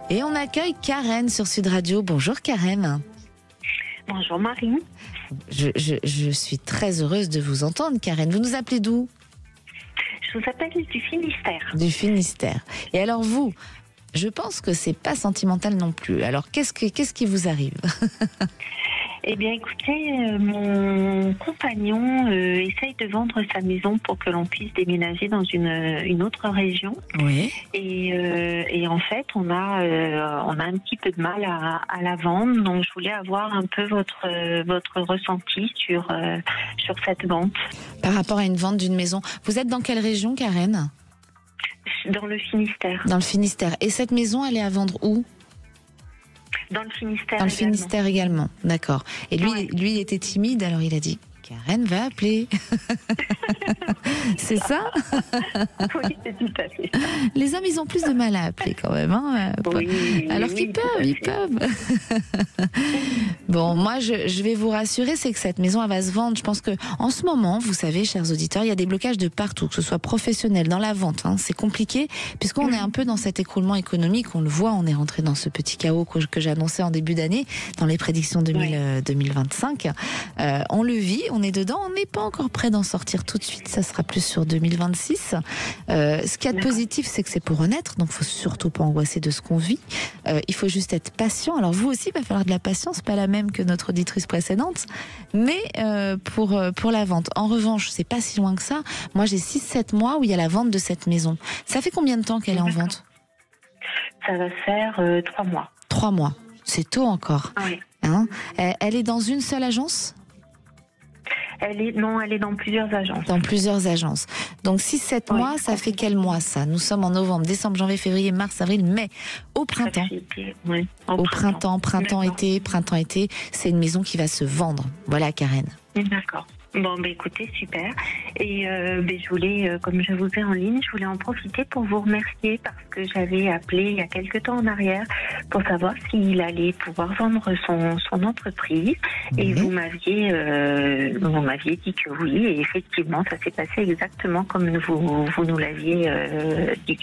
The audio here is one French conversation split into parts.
Et on accueille Karen sur Sud Radio. Bonjour Karen. Bonjour Marie. Je suis très heureuse de vous entendre Karen. Vous nous appelez d'où? Je vous appelle du Finistère. Du Finistère. Et alors vous, je pense que c'est pas sentimental non plus. Alors qu'est-ce qui vous arrive? Eh bien écoutez, mon compagnon essaye de vendre sa maison pour que l'on puisse déménager dans une autre région. Oui. Et en fait, on a un petit peu de mal à la vendre. Donc je voulais avoir un peu votre ressenti sur cette vente. Par rapport à une vente d'une maison. Vous êtes dans quelle région Karen? Dans le Finistère. Dans le Finistère. Et cette maison, elle est à vendre où? Dans le Finistère. Dans le également. Finistère également, d'accord. Et lui, Ouais. lui, il était timide, alors il a dit Karen va appeler. C'est ça? Oui, c'est tout à fait. Les hommes, ils ont plus de mal à appeler quand même. Hein, Oui, alors oui, qu'ils tout à peuvent, ils fait. peuvent. Bon, moi, je vais vous rassurer, c'est que cette maison, elle va se vendre. Je pense que en ce moment, vous savez, chers auditeurs, il y a des blocages de partout, que ce soit professionnel, dans la vente. Hein, c'est compliqué, puisqu'on est un peu dans cet écroulement économique. On le voit, on est rentré dans ce petit chaos que j'annonçais en début d'année, dans les prédictions 2025. On le vit, on est dedans, on n'est pas encore prêt d'en sortir tout de suite. Ça sera plus sur 2026. Ce qu'il y a de positif, c'est que c'est pour renaître, donc faut surtout pas angoisser de ce qu'on vit. Il faut juste être patient. Alors vous aussi, il va falloir de la patience, pas la même que notre auditrice précédente, mais pour la vente. En revanche, c'est pas si loin que ça. Moi, j'ai 6-7 mois où il y a la vente de cette maison. Ça fait combien de temps qu'elle est en vente? Ça va faire 3 mois. 3 mois. C'est tôt encore. Oui. Hein, elle est dans une seule agence? Elle est dans plusieurs agences. Dans plusieurs agences. Donc 6-7 Oui. mois, ça fait quel mois ça? Nous sommes en novembre, décembre, janvier, février, mars, avril, mai. Au printemps. Oui, Au printemps-été, printemps-été, c'est une maison qui va se vendre. Voilà Karen. D'accord. Bon, écoutez, super. Et je voulais, comme je vous ai en ligne, je voulais en profiter pour vous remercier parce que j'avais appelé il y a quelques temps en arrière pour savoir s'il allait pouvoir vendre son entreprise. Et vous m'aviez dit que oui. Et effectivement, ça s'est passé exactement comme vous nous l'aviez dit.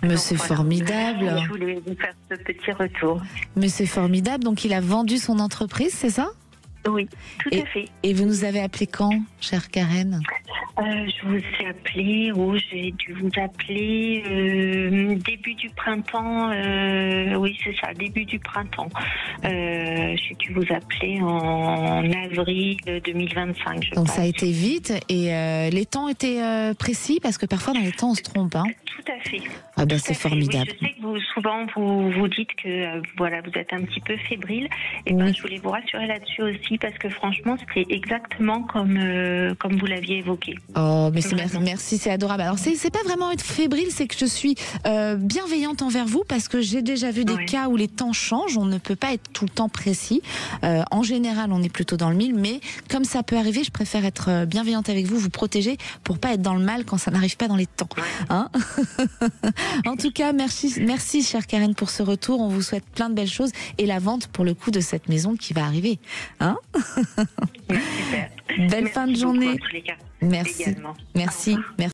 Mais Donc, c'est voilà. formidable. Je voulais vous faire ce petit retour. Mais c'est formidable. Donc il a vendu son entreprise, c'est ça? Oui, tout à fait. Et vous nous avez appelé quand, chère Karen? Je vous ai appelé, j'ai dû vous appeler début du printemps, oui c'est ça, début du printemps. J'ai dû vous appeler en avril 2025, je Donc pense. ça a été vite et les temps étaient précis parce que parfois dans les temps on se trompe. Hein. Tout à fait. Ah ben Tout c'est à fait. formidable. Oui, je sais que souvent vous dites que voilà, vous êtes un petit peu fébrile. Et Oui. je voulais vous rassurer là-dessus aussi parce que franchement c'était exactement comme vous l'aviez évoqué. Oh, mais Vraiment. merci, c'est adorable. Alors, c'est pas vraiment être fébrile, c'est que je suis bienveillante envers vous parce que j'ai déjà vu des Ouais. cas où les temps changent. On ne peut pas être tout le temps précis. En général, on est plutôt dans le mille, mais comme ça peut arriver, je préfère être bienveillante avec vous, vous protéger pour pas être dans le mal quand ça n'arrive pas dans les temps. Hein. En tout cas, merci, chère Karen, pour ce retour. On vous souhaite plein de belles choses et la vente pour le coup de cette maison qui va arriver. Hein. Super. Belle Merci fin de beaucoup, journée. en tous les cas. Merci. Également. Merci. Au revoir. Merci.